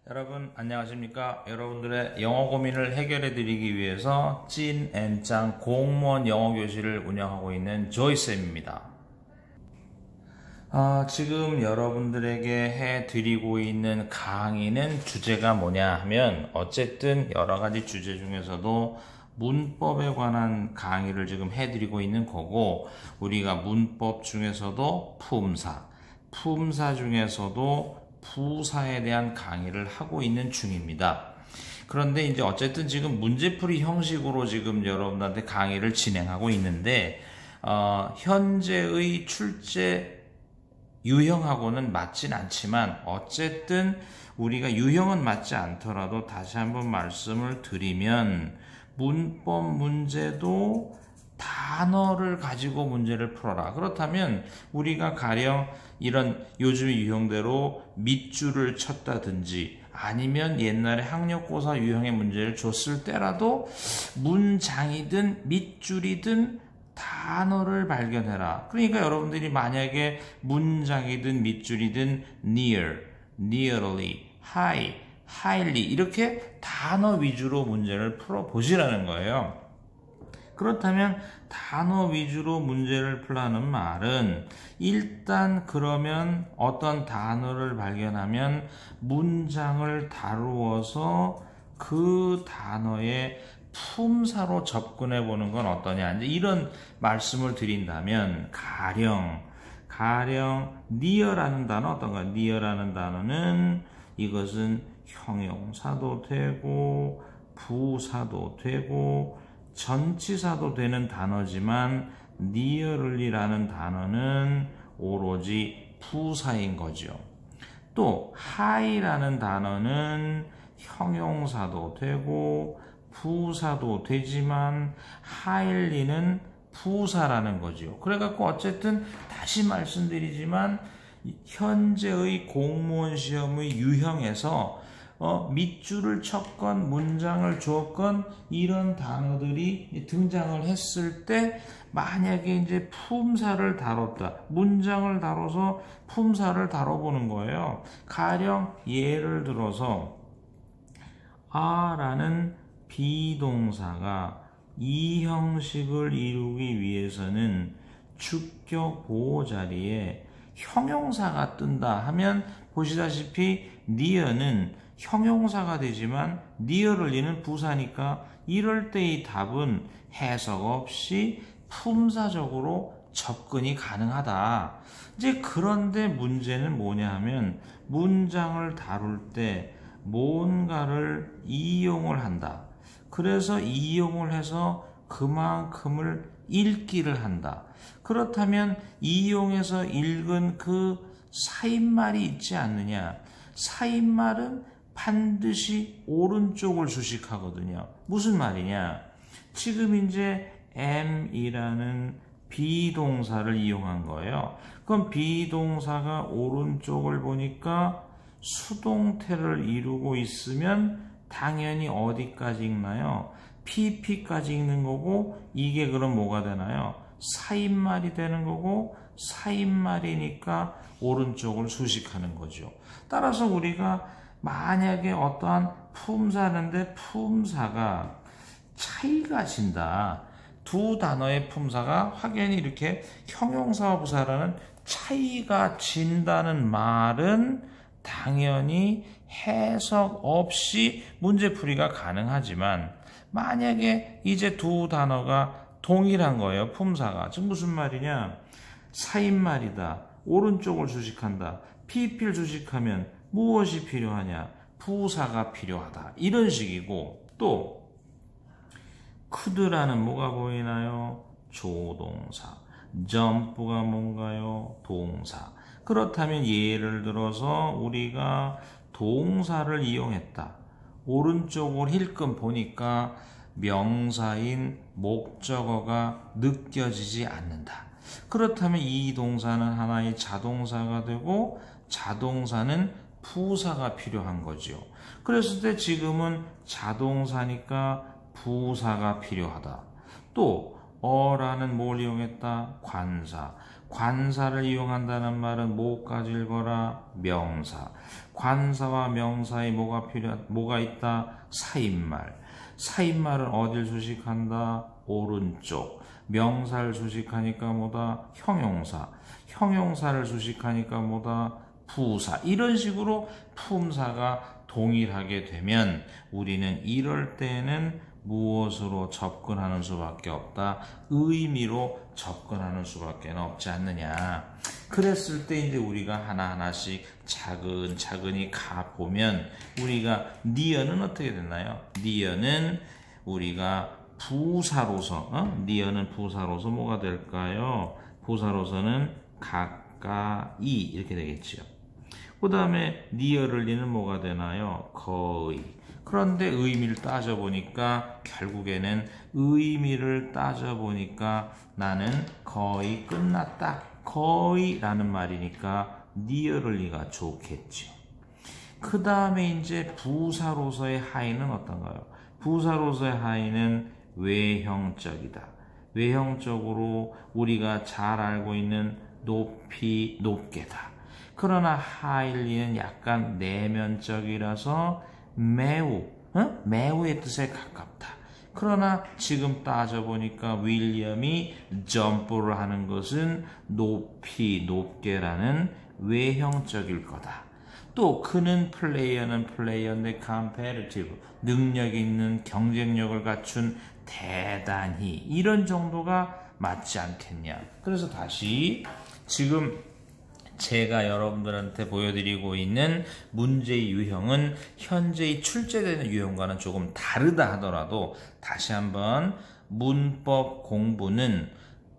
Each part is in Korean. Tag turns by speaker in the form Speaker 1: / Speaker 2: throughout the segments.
Speaker 1: 여러분 안녕하십니까? 여러분들의 영어 고민을 해결해 드리기 위해서 찐 N짱 공무원 영어 교실을 운영하고 있는 조이쌤입니다. 지금 여러분들에게 해드리고 있는 강의는 주제가 뭐냐 하면 어쨌든 여러가지 주제 중에서도 문법에 관한 강의를 지금 해드리고 있는 거고, 우리가 문법 중에서도 품사 중에서도 부사에 대한 강의를 하고 있는 중입니다. 그런데 이제 어쨌든 지금 문제풀이 형식으로 지금 여러분들한테 강의를 진행하고 있는데, 현재의 출제 유형하고는 맞진 않지만 어쨌든 우리가 유형은 맞지 않더라도 다시 한번 말씀을 드리면, 문법 문제도 단어를 가지고 문제를 풀어라. 그렇다면 우리가 가령 이런 요즘 유형대로 밑줄을 쳤다든지 아니면 옛날에 학력고사 유형의 문제를 줬을 때라도 문장이든 밑줄이든 단어를 발견해라. 그러니까 여러분들이 만약에 문장이든 밑줄이든 near, nearly, high, highly 이렇게 단어 위주로 문제를 풀어보시라는 거예요. 그렇다면 단어 위주로 문제를 풀라는 말은 일단 그러면 어떤 단어를 발견하면 문장을 다루어서 그 단어의 품사로 접근해 보는 건 어떠냐, 이제 이런 말씀을 드린다면, 가령 near라는 단어 어떤가? near라는 단어는 이것은 형용사도 되고 부사도 되고 전치사도 되는 단어지만 nearly라는 단어는 오로지 부사인 거죠. 또 high라는 단어는 형용사도 되고 부사도 되지만 highly는 부사라는 거죠. 그래갖고 어쨌든 다시 말씀드리지만 현재의 공무원 시험의 유형에서 밑줄을 쳤건 문장을 주었건 이런 단어들이 등장을 했을 때, 만약에 이제 품사를 다뤘다, 문장을 다뤄서 품사를 다뤄보는 거예요. 가령 예를 들어서 아라는 비동사가 이 형식을 이루기 위해서는 주격 보호 자리에 형용사가 뜬다 하면, 보시다시피 near는 형용사가 되지만 nearly는 부사니까 이럴 때의 답은 해석 없이 품사적으로 접근이 가능하다. 이제 그런데 문제는 뭐냐 하면, 문장을 다룰 때 뭔가를 이용을 한다. 그래서 이용을 해서 그만큼을 읽기를 한다. 그렇다면 이용해서 읽은 그 사인말이 있지 않느냐? 사인말은 반드시 오른쪽을 주식하거든요. 무슨 말이냐? 지금 이제 am이라는 비동사를 이용한 거예요. 그럼 비동사가 오른쪽을 보니까 수동태를 이루고 있으면 당연히 어디까지 읽나요? pp까지 읽는 거고, 이게 그럼 뭐가 되나요? 사인말이 되는 거고, 사인말이니까 오른쪽을 수식하는 거죠. 따라서 우리가 만약에 어떠한 품사인데 품사가 차이가 진다, 두 단어의 품사가 확연히 이렇게 형용사와 부사라는 차이가 진다는 말은 당연히 해석 없이 문제풀이가 가능하지만, 만약에 이제 두 단어가 동일한 거예요. 품사가. 지금 무슨 말이냐? 사인말이다, 오른쪽을 수식한다, pp를 수식하면 무엇이 필요하냐? 부사가 필요하다. 이런 식이고, 또 could라는 뭐가 보이나요? 조동사. jump가 뭔가요? 동사. 그렇다면 예를 들어서 우리가 동사를 이용했다. 오른쪽을 힐끔 보니까 명사인 목적어가 느껴지지 않는다. 그렇다면 이 동사는 하나의 자동사가 되고 자동사는 부사가 필요한 거죠. 그랬을 때 지금은 자동사니까 부사가 필요하다. 또 어라는 뭘 이용했다? 관사. 관사를 이용한다는 말은 뭐까지 읽어라? 명사. 관사와 명사에 뭐가 있다? 사인말. 사인말은 어딜 수식한다? 오른쪽. 명사를 수식하니까 뭐다? 형용사. 형용사를 수식하니까 뭐다? 부사. 이런 식으로 품사가 동일하게 되면 우리는 이럴 때는 무엇으로 접근하는 수밖에 없다? 의미로 접근하는 수밖에 없지 않느냐. 그랬을 때 이제 우리가 하나하나씩 차근차근히 가보면 우리가 니어는 어떻게 됐나요? 니어는 우리가 부사로서 니어는 부사로서 뭐가 될까요? 부사로서는 가까이 이렇게 되겠죠. 그 다음에 니어를리는 뭐가 되나요? 거의. 그런데 의미를 따져보니까 결국에는 의미를 따져보니까 나는 거의 끝났다. 거의 라는 말이니까 니어를리가 좋겠죠. 그 다음에 이제 부사로서의 하이는 어떤가요? 부사로서의 하이는 외형적이다. 외형적으로 우리가 잘 알고 있는 높이, 높게다. 그러나 하일리는 약간 내면적이라서 매우의 뜻에 가깝다. 그러나 지금 따져보니까 윌리엄이 점프를 하는 것은 높이, 높게라는 외형적일 거다. 또 그는 플레이어인데 competitive, 능력 있는 경쟁력을 갖춘 대단히 이런 정도가 맞지 않겠냐. 그래서 다시 지금 제가 여러분들한테 보여드리고 있는 문제의 유형은 현재의 출제되는 유형과는 조금 다르다 하더라도 다시 한번 문법 공부는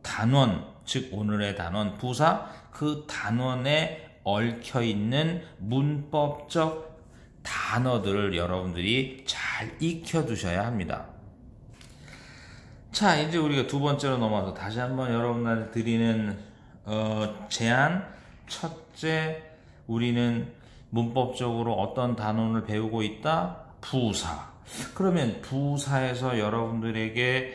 Speaker 1: 단원, 즉 오늘의 단원, 부사, 그 단원에 얽혀있는 문법적 단어들을 여러분들이 잘 익혀두셔야 합니다. 자, 이제 우리가 두 번째로 넘어와서 다시 한번 여러분들한테 드리는 제안. 첫째, 우리는 문법적으로 어떤 단원을 배우고 있다? 부사. 그러면 부사에서 여러분들에게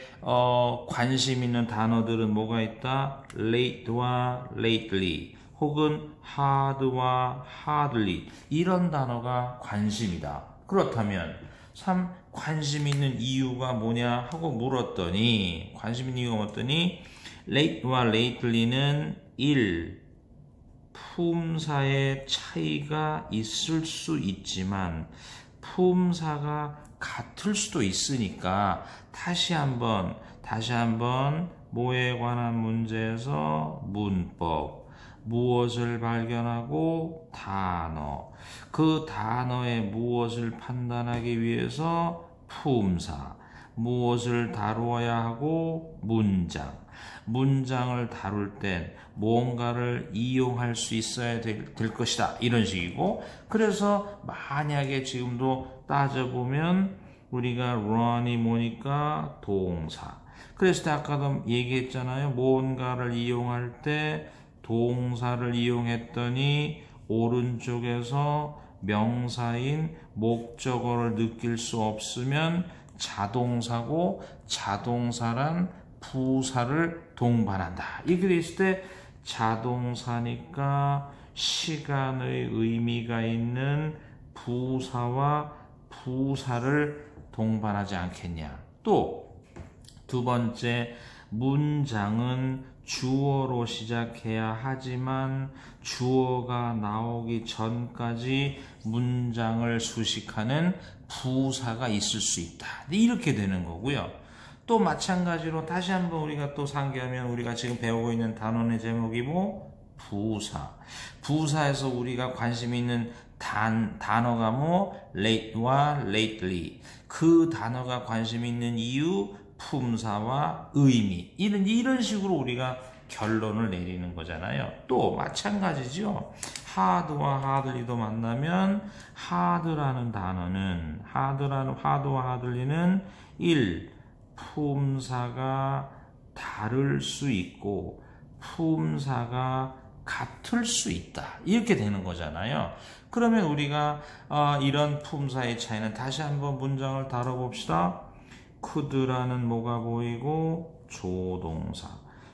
Speaker 1: 관심 있는 단어들은 뭐가 있다? late와 lately 혹은 hard와 hardly 이런 단어가 관심이다. 그렇다면 참 관심 있는 이유가 뭐냐 하고 물었더니 관심 있는 이유가 뭐더니 late와 lately는 1. 품사의 차이가 있을 수 있지만 품사가 같을 수도 있으니까 다시 한번 뭐에 관한 문제에서 문법, 무엇을 발견하고 단어, 그 단어의 무엇을 판단하기 위해서 품사, 무엇을 다루어야 하고 문장, 문장을 다룰 땐 뭔가를 이용할 수 있어야 될 것이다. 이런 식이고, 그래서 만약에 지금도 따져보면 우리가 run이 뭐니까 동사. 그래서 아까도 얘기했잖아요. 뭔가를 이용할 때 동사를 이용했더니 오른쪽에서 명사인 목적어를 느낄 수 없으면 자동사고 자동사란 부사를 동반한다. 이렇게 돼 있을 때 자동사니까 시간의 의미가 있는 부사와 부사를 동반하지 않겠냐. 또 두 번째, 문장은 주어로 시작해야 하지만 주어가 나오기 전까지 문장을 수식하는 부사가 있을 수 있다. 이렇게 되는 거고요. 또 마찬가지로 다시 한번 우리가 또 상기하면 우리가 지금 배우고 있는 단원의 제목이 뭐? 부사. 부사에서 우리가 관심 있는 단어가 뭐? late와 lately. 그 단어가 관심 있는 이유, 품사와 의미. 이런 식으로 우리가 결론을 내리는 거잖아요. 또 마찬가지죠. hard와 hardly도 만나면 hard라는 단어는 hard와 hardly는 1. 품사가 다를 수 있고 품사가 같을 수 있다. 이렇게 되는 거잖아요. 그러면 우리가 이런 품사의 차이는 다시 한번 문장을 다뤄봅시다. could라는 뭐가 보이고 조동사.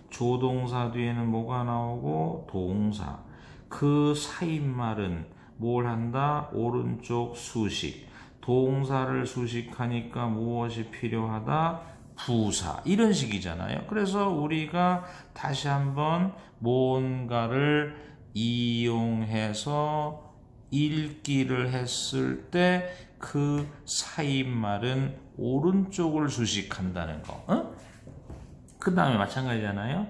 Speaker 1: 조동사 뒤에는 뭐가 나오고 동사. 그 사이말은 뭘 한다? 오른쪽 수식. 동사를 수식하니까 무엇이 필요하다? 부사. 이런 식이잖아요. 그래서 우리가 다시 한번 뭔가를 이용해서 읽기를 했을 때 그 사이말은 오른쪽을 수식한다는 거. 그 다음에 마찬가지잖아요.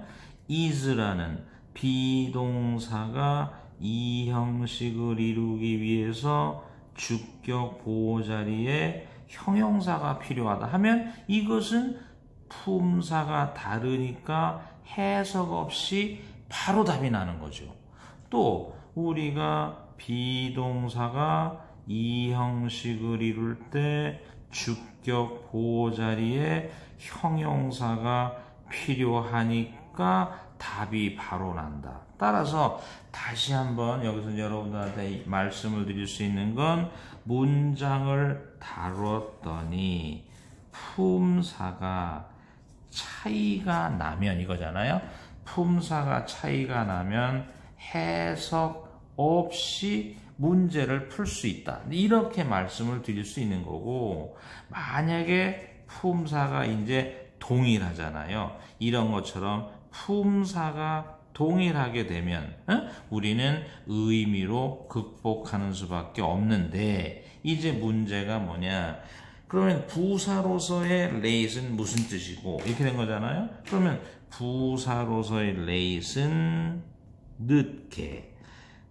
Speaker 1: is라는 비동사가 이 형식을 이루기 위해서 주격 보호 자리에 형용사가 필요하다 하면 이것은 품사가 다르니까 해석 없이 바로 답이 나는 거죠. 또 우리가 비동사가 이 형식을 이룰 때 주격 보호 자리에 형용사가 필요하니까 답이 바로 난다. 따라서 다시 한번 여기서 여러분들한테 말씀을 드릴 수 있는 건 문장을 다뤘더니 품사가 차이가 나면 이거잖아요. 품사가 차이가 나면 해석 없이 문제를 풀 수 있다. 이렇게 말씀을 드릴 수 있는 거고, 만약에 품사가 이제 동일하잖아요. 이런 것처럼 품사가 동일하게 되면 우리는 의미로 극복하는 수밖에 없는데, 이제 문제가 뭐냐? 그러면 부사로서의 late은 무슨 뜻이고 이렇게 된 거잖아요. 그러면 부사로서의 late은 늦게,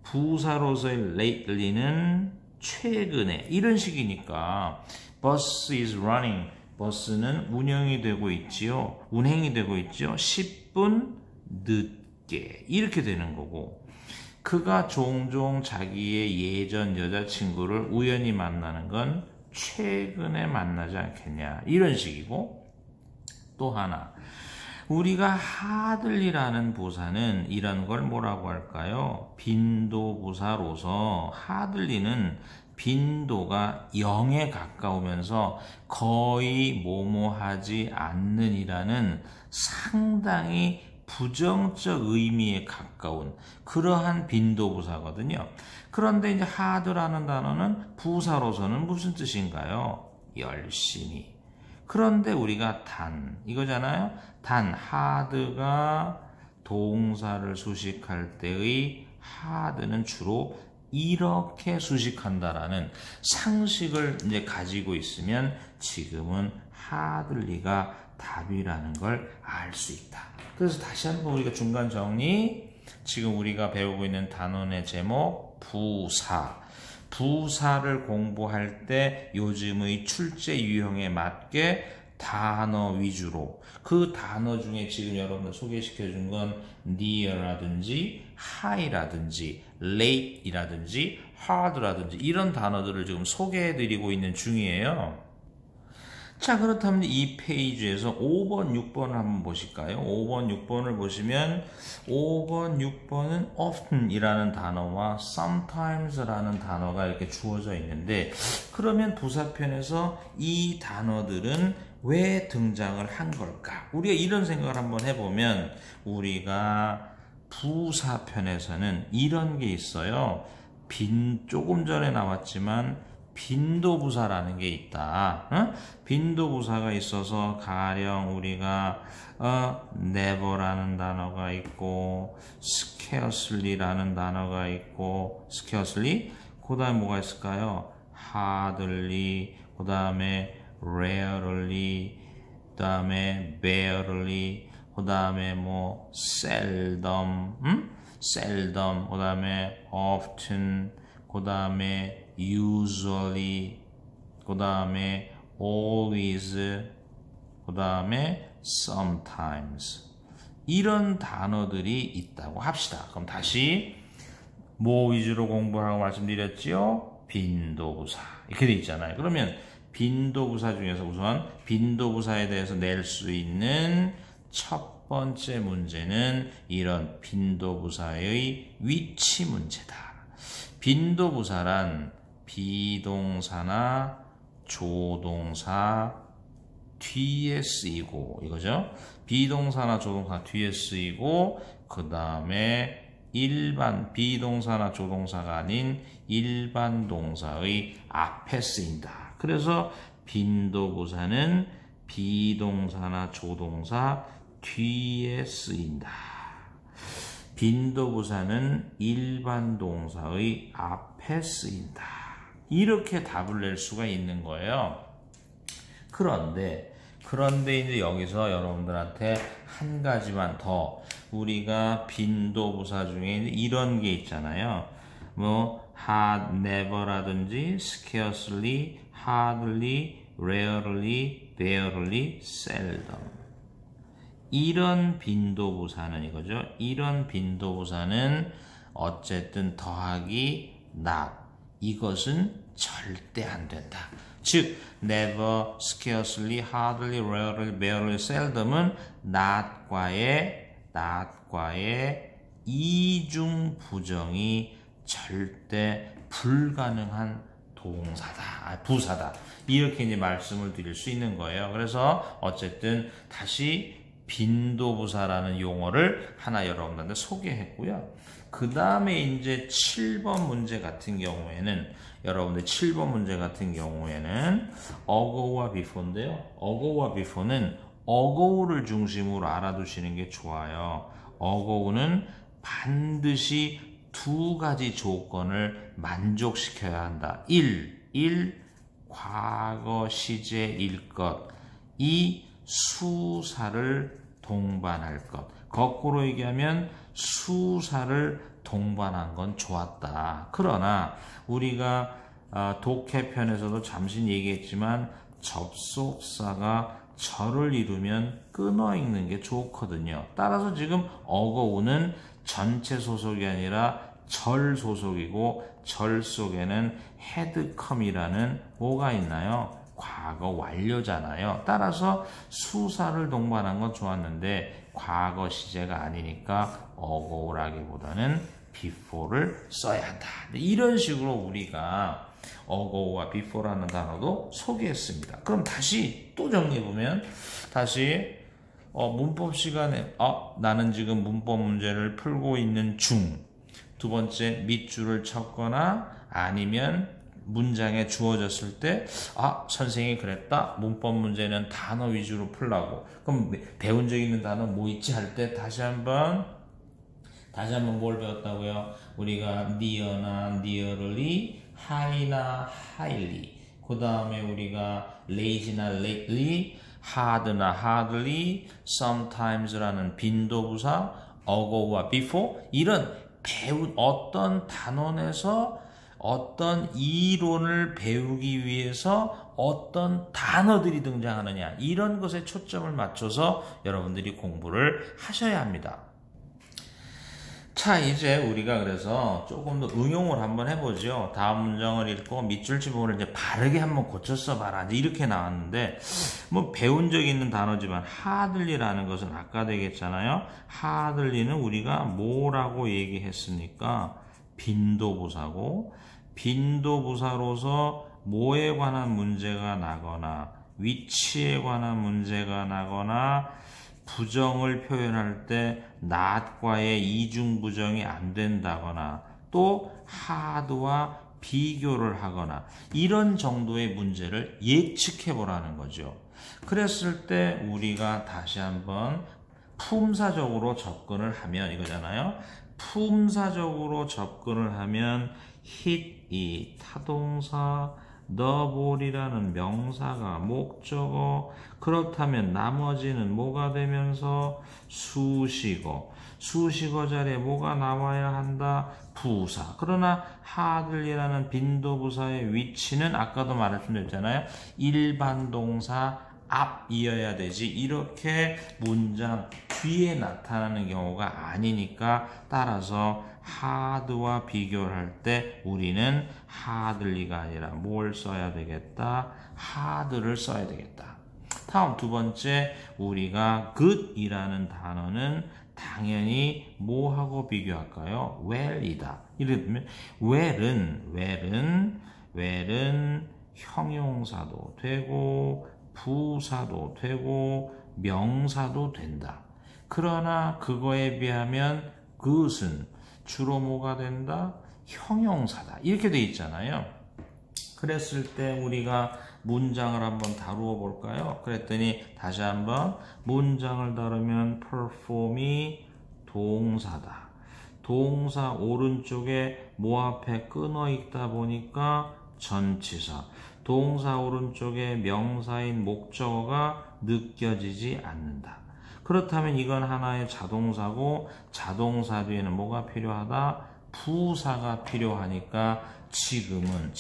Speaker 1: 부사로서의 lately는 최근에, 이런 식이니까 bus is running, 버스는 운행이 되고 있지요. 10분 늦게, 이렇게 되는 거고, 그가 종종 자기의 예전 여자친구를 우연히 만나는 건 최근에 만나지 않겠냐, 이런 식이고, 또 하나, 우리가 hardly라는 부사는 이런 걸 뭐라고 할까요? 빈도부사로서 hardly는 빈도가 0에 가까우면서 거의 뭐뭐하지 않는 이라는 상당히 부정적 의미에 가까운 그러한 빈도부사거든요. 그런데 이제 hard라는 단어는 부사로서는 무슨 뜻인가요? 열심히. 그런데 우리가 단, 이거잖아요. 단, hard가 동사를 수식할 때의 hard는 주로 이렇게 수식한다라는 상식을 이제 가지고 있으면 지금은 hardly가 답이라는 걸 알 수 있다. 그래서 다시 한번 우리가 중간 정리, 지금 우리가 배우고 있는 단원의 제목, 부사. 부사를 공부할 때 요즘의 출제 유형에 맞게 단어 위주로, 그 단어 중에 지금 여러분들 소개시켜 준 건 near라든지 high라든지 late이라든지 hard라든지 이런 단어들을 지금 소개해 드리고 있는 중이에요. 자, 그렇다면 이 페이지에서 5번, 6번을 한번 보실까요? 5번, 6번을 보시면 5번, 6번은 often 이라는 단어와 sometimes 라는 단어가 이렇게 주어져 있는데, 그러면 부사편에서 이 단어들은 왜 등장을 한 걸까? 우리가 이런 생각을 한번 해보면, 우리가 부사편에서는 이런 게 있어요. 조금 전에 나왔지만 빈도부사라는 게 있다. 빈도부사가 있어서 가령 우리가 never라는 단어가 있고 scarcely라는 단어가 있고 scarcely, 그 다음에 뭐가 있을까요? hardly, 그 다음에 rarely, 그 다음에 barely, 그 다음에 뭐 seldom, seldom, 그 다음에 often, 그 다음에 usually, 그 다음에 always, 그 다음에 sometimes, 이런 단어들이 있다고 합시다. 그럼 다시 뭐 위주로 공부하라고 말씀드렸지요? 빈도부사 이렇게 돼 있잖아요. 그러면 빈도부사 중에서 우선 빈도부사에 대해서 낼 수 있는 첫 번째 문제는 이런 빈도부사의 위치 문제다. 빈도부사란 비동사나 조동사, 뒤에 쓰이고 이거죠. 비동사나 조동사 뒤에 쓰이고 그 다음에 일반 비동사나 조동사가 아닌 일반 동사의 앞에 쓰인다. 그래서 빈도부사는 비동사나 조동사 뒤에 쓰인다. 빈도부사는 일반 동사의 앞에 쓰인다. 이렇게 답을 낼 수가 있는 거예요. 그런데 이제 여기서 여러분들한테 한 가지만 더 우리가 빈도부사 중에 이런 게 있잖아요. 뭐 hard, never라든지 scarcely, hardly, rarely, barely, seldom. 이런 빈도부사는 이거죠. 이런 빈도부사는 어쨌든 더하기 not. 이것은 절대 안 된다. 즉, never, scarcely, hardly, rarely, barely, seldom은 not과의 이중 부정이 절대 불가능한 동사다, 부사다. 이렇게 이제 말씀을 드릴 수 있는 거예요. 그래서 어쨌든 다시 빈도부사라는 용어를 하나 여러분들한테 소개했고요. 그 다음에 이제 7번 문제 같은 경우에는 여러분들 7번 문제 같은 경우에는 ago와 before인데요. ago와 before는 ago를 중심으로 알아두시는 게 좋아요. ago는 반드시 두 가지 조건을 만족시켜야 한다. 1. 과거 시제일 것. 2. 수사를 동반할 것. 거꾸로 얘기하면 수사를 동반한 건 좋았다. 그러나 우리가 독해편에서도 잠시 얘기했지만 접속사가 절을 이루면 끊어 읽는 게 좋거든요. 따라서 지금 어거우는 전체 소속이 아니라 절 소속이고 절 속에는 헤드컴이라는 뭐가 있나요? 과거 완료잖아요. 따라서 수사를 동반한 건 좋았는데 과거 시제가 아니니까 어고라기보다는 before를 써야 한다. 이런 식으로 우리가 어고와 before라는 단어도 소개했습니다. 그럼 다시 또 정리해보면 다시 문법 시간에 나는 지금 문법 문제를 풀고 있는 중. 두 번째 밑줄을 쳤거나 아니면 문장에 주어졌을 때 선생님이 그랬다. 문법 문제는 단어 위주로 풀라고. 그럼 배운 적 있는 단어 뭐 있지 할 때 다시 한번 뭘 배웠다고요? 우리가 near나 nearly, high나 highly, 그 다음에 우리가 lazy나 lately, hard나 hardly, sometimes라는 빈도부사, ago와 before, 이런 배운 어떤 단원에서 어떤 이론을 배우기 위해서 어떤 단어들이 등장하느냐, 이런 것에 초점을 맞춰서 여러분들이 공부를 하셔야 합니다. 자, 이제 우리가 그래서 조금 더 응용을 한번 해보죠. 다음 문장을 읽고 밑줄 지붕을 이제 바르게 한번 고쳐 봐라. 이제 이렇게 나왔는데, 뭐 배운 적이 있는 단어지만 hardly라는 것은 아까도 얘기했잖아요. hardly는 우리가 뭐라고 얘기했습니까? 빈도부사고, 빈도부사로서 뭐에 관한 문제가 나거나 위치에 관한 문제가 나거나 부정을 표현할 때 not과의 이중 부정이 안 된다거나 또 hard와 비교를 하거나 이런 정도의 문제를 예측해 보라는 거죠. 그랬을 때 우리가 다시 한번 품사적으로 접근을 하면 이거잖아요. 품사적으로 접근을 하면 hit이 타동사, the ball이라는 명사가 목적어, 그렇다면 나머지는 뭐가 되면서 수식어, 수식어 자리에 뭐가 나와야 한다? 부사. 그러나 hardly라는 빈도부사의 위치는 아까도 말씀드렸잖아요. 일반 동사 앞이어야 되지 이렇게 문장 뒤에 나타나는 경우가 아니니까 따라서 hard와 비교를 할 때 우리는 hardly가 아니라 뭘 써야 되겠다? hard를 써야 되겠다. 다음 두 번째 우리가 good이라는 단어는 당연히 뭐하고 비교할까요? well이다. 이렇게 되면 well은 형용사도 되고 부사도 되고 명사도 된다. 그러나 그거에 비하면 그것은 주로 뭐가 된다? 형용사다. 이렇게 돼 있잖아요. 그랬을 때 우리가 문장을 한번 다루어 볼까요? 그랬더니 다시 한번 문장을 다루면 perform이 동사다. 동사 오른쪽에 뭐 앞에 끊어 있다 보니까 전치사. 동사 오른쪽에 명사인 목적어가 느껴지지 않는다. 그렇다면 이건 하나의 자동사고 자동사 뒤에는 뭐가 필요하다? 부사가 필요하니까 지금은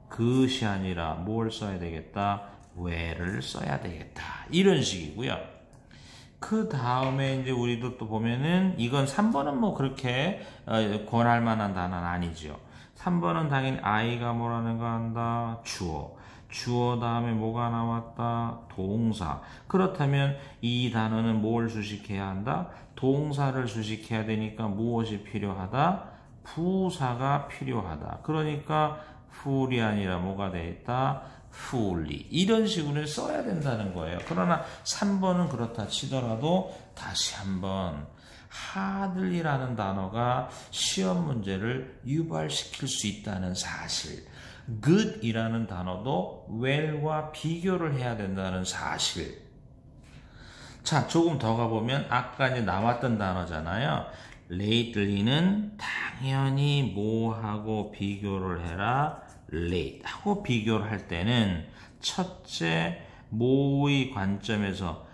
Speaker 1: 그것이 아니라 뭘 써야 되겠다? where를 써야 되겠다. 이런 식이고요. 그 다음에 이제 우리도 또 보면은 이건 3번은 뭐 그렇게 권할 만한 단어는 아니죠. 3번은 당연히 I가 뭐라는 거 한다? 주어 다음에 뭐가 나왔다? 동사. 그렇다면 이 단어는 뭘 수식해야 한다? 동사를 수식해야 되니까 무엇이 필요하다? 부사가 필요하다. 그러니까 ful이 아니라 뭐가 되겠다? fully. 이런 식으로 써야 된다는 거예요. 그러나 3번은 그렇다 치더라도 다시 한번 hardly라는 단어가 시험 문제를 유발시킬 수 있다는 사실. good이라는 단어도 well과 비교를 해야 된다는 사실. 자, 조금 더 가보면 아까 이제 나왔던 단어잖아요. lately는 당연히 뭐하고 비교를 해라? late 하고 비교를 할 때는 첫째 뭐의 관점에서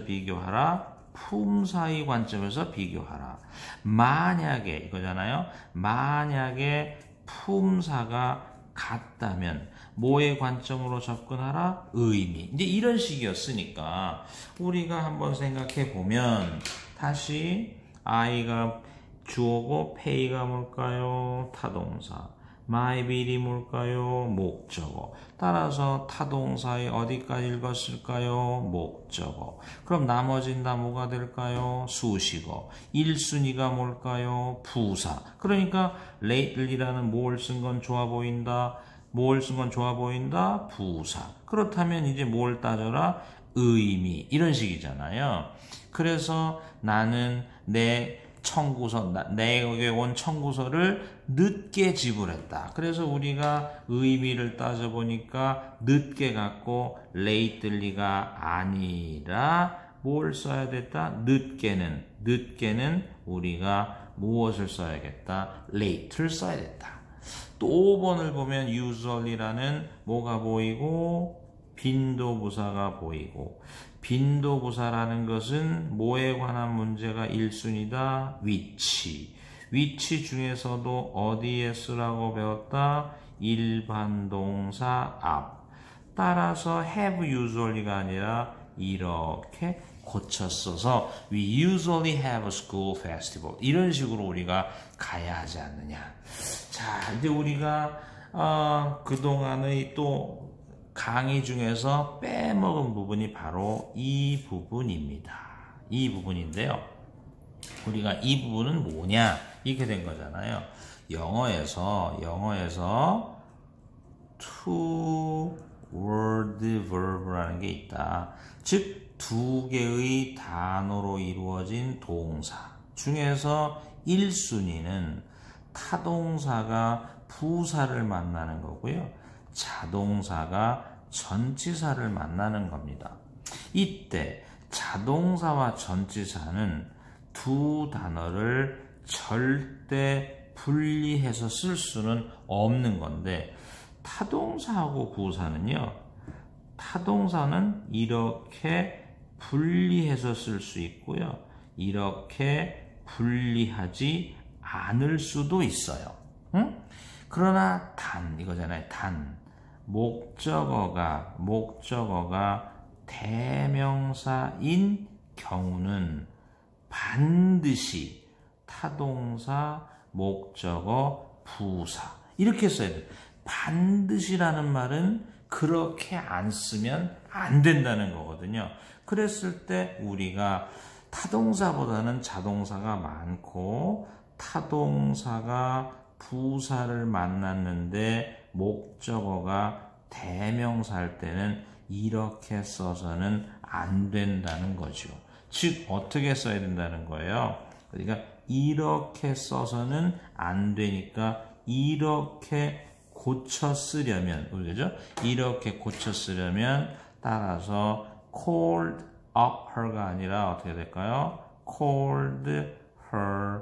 Speaker 1: 비교하라? 품사의 관점에서 비교하라. 만약에 이거잖아요. 만약에 품사가 같다면 뭐의 관점으로 접근하라? 의미. 이제 이런 식이었으니까 우리가 한번 생각해 보면 다시 I가 주어고 pay가 뭘까요? 타동사. my bill이 뭘까요? 목적어. 따라서 타동사의 어디까지 읽었을까요? 목적어. 그럼 나머진 다 뭐가 될까요? 수식어. 1순위가 뭘까요? 부사. 그러니까 lately라는 뭘 쓴 건 좋아 보인다? 부사. 그렇다면 이제 뭘 따져라? 의미. 이런 식이잖아요. 그래서 나는 내게 온 청구서를 늦게 지불했다. 그래서 우리가 의미를 따져보니까 늦게 갖고 lately가 아니라 뭘 써야 됐다? 늦게는 우리가 무엇을 써야겠다? late를 써야 됐다. 또 5번을 보면 usually라는 뭐가 보이고 빈도부사가 보이고 빈도부사라는 것은 뭐에 관한 문제가 1순위다? 위치 중에서도 어디에 쓰라고 배웠다? 일반 동사 앞. 따라서 have usually가 아니라 이렇게 고쳐 써서 we usually have a school festival. 이런 식으로 우리가 가야 하지 않느냐. 자, 이제 우리가 그동안의 또 강의 중에서 빼먹은 부분이 바로 이 부분입니다. 이 부분인데요. 우리가 이 부분은 뭐냐? 이렇게 된 거잖아요. 영어에서 two word verb라는 게 있다. 즉 두 개의 단어로 이루어진 동사 중에서 1순위는 타동사가 부사를 만나는 거고요. 자동사가 전치사를 만나는 겁니다. 이때 자동사와 전치사는 두 단어를 절대 분리해서 쓸 수는 없는 건데 타동사하고 부사는요. 타동사는 이렇게 분리해서 쓸 수 있고요. 이렇게 분리하지 않을 수도 있어요. 응? 그러나 이거잖아요. 목적어가 대명사인 경우는 반드시 타동사, 목적어, 부사 이렇게 써야 돼요. 반드시라는 말은 그렇게 안 쓰면 안 된다는 거거든요. 그랬을 때 우리가 타동사보다는 자동사가 많고 타동사가 부사를 만났는데 목적어가 대명사 할 때는 이렇게 써서는 안 된다는 거죠. 즉 어떻게 써야 된다는 거예요. 그러니까 이렇게 써서는 안 되니까 이렇게 고쳐 쓰려면, 그죠? 이렇게 고쳐 쓰려면 따라서 called up her가 아니라 어떻게 될까요? called her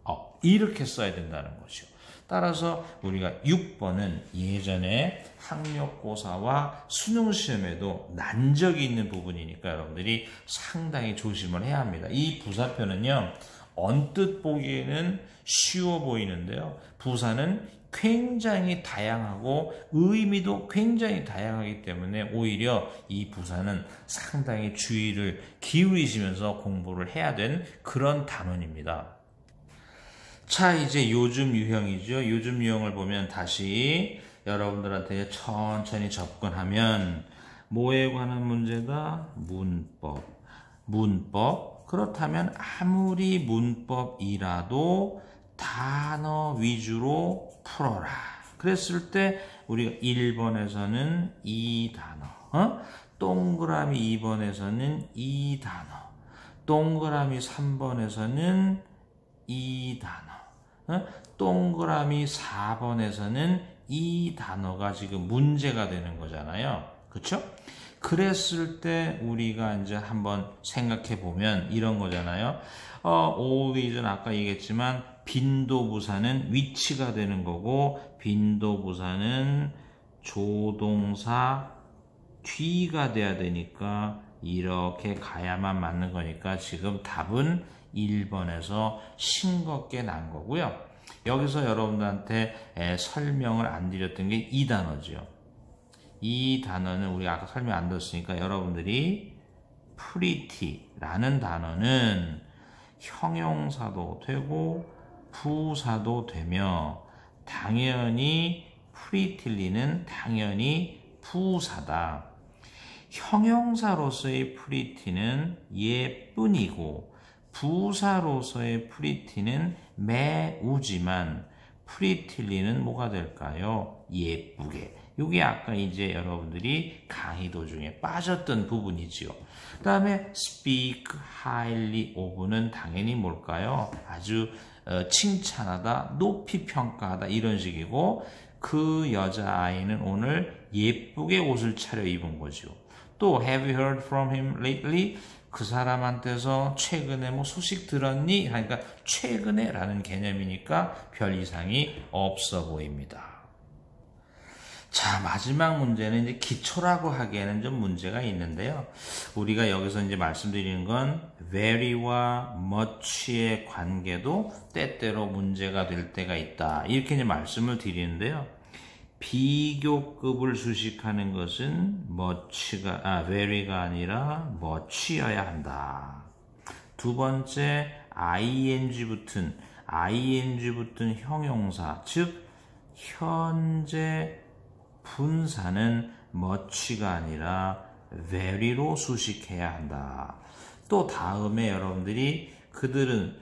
Speaker 1: up 이렇게 써야 된다는 거죠. 따라서 우리가 6번은 예전에 학력고사와 수능시험에도 난 적이 있는 부분이니까 여러분들이 상당히 조심을 해야 합니다. 이 부사표는요, 언뜻 보기에는 쉬워 보이는데요. 부사는 굉장히 다양하고 의미도 굉장히 다양하기 때문에 오히려 이 부사는 상당히 주의를 기울이시면서 공부를 해야 되는 그런 단원입니다. 자, 이제 요즘 유형이죠. 요즘 유형을 보면 다시 여러분들한테 천천히 접근하면 뭐에 관한 문제다? 문법. 그렇다면 아무리 문법이라도 단어 위주로 풀어라. 그랬을 때 우리가 1번에서는 이 단어, 동그라미 2번에서는 이 단어, 동그라미 3번에서는 이 단어, 동그라미 4번에서는 이 단어가 지금 문제가 되는 거잖아요. 그렇죠? 그랬을 때 우리가 이제 한번 생각해 보면 이런 거잖아요. always는 아까 얘기했지만 빈도부사는 위치가 되는 거고 빈도부사는 조동사 뒤가 돼야 되니까 이렇게 가야만 맞는 거니까 지금 답은 1번에서 싱겁게 난 거고요. 여기서 여러분들한테 설명을 안 드렸던 게 이 단어죠. 이 단어는 우리가 아까 설명 안 드렸으니까 여러분들이 pretty라는 단어는 형용사도 되고 부사도 되며 당연히 pretty는 당연히 부사다. 형용사로서의 pretty는 예쁜이고 부사로서의 pretty는 매우지만 pretty는 뭐가 될까요? 예쁘게. 이게 아까 이제 여러분들이 강의 도중에 빠졌던 부분이지요. 그 다음에 speak highly of는 당연히 뭘까요? 아주 칭찬하다, 높이 평가하다 이런 식이고 그 여자아이는 오늘 예쁘게 옷을 차려입은 거죠. 또 have you heard from him lately? 그 사람한테서 최근에 뭐 소식 들었니? 하니까 최근에 라는 개념이니까 별 이상이 없어 보입니다. 자, 마지막 문제는 이제 기초라고 하기에는 좀 문제가 있는데요. 우리가 여기서 이제 말씀드리는 건 very와 much의 관계도 때때로 문제가 될 때가 있다. 이렇게 이제 말씀을 드리는데요. 비교급을 수식하는 것은 very가 아니라 much여야 한다. 두 번째, ing 붙은 형용사, 즉 현재 분사는 much가 아니라 very로 수식해야 한다. 또 다음에 여러분들이 그들은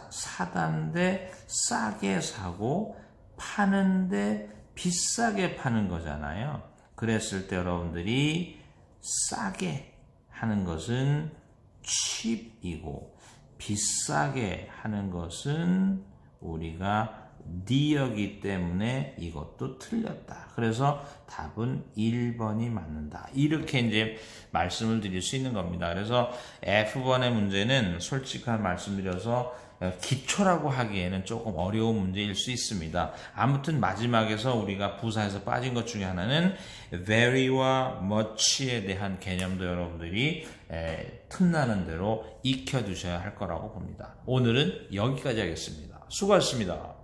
Speaker 1: 사단데 싸게 사고 파는데 비싸게 파는 거잖아요. 그랬을 때 여러분들이 싸게 하는 것은 cheap이고 비싸게 하는 것은 우리가 dear이기 때문에 이것도 틀렸다. 그래서 답은 1번이 맞는다. 이렇게 이제 말씀을 드릴 수 있는 겁니다. 그래서 F번의 문제는 솔직한 말씀드려서 기초라고 하기에는 조금 어려운 문제일 수 있습니다. 아무튼 마지막에서 우리가 부사에서 빠진 것 중에 하나는 very와 much에 대한 개념도 여러분들이 틈나는 대로 익혀두셔야 할 거라고 봅니다. 오늘은 여기까지 하겠습니다. 수고하셨습니다.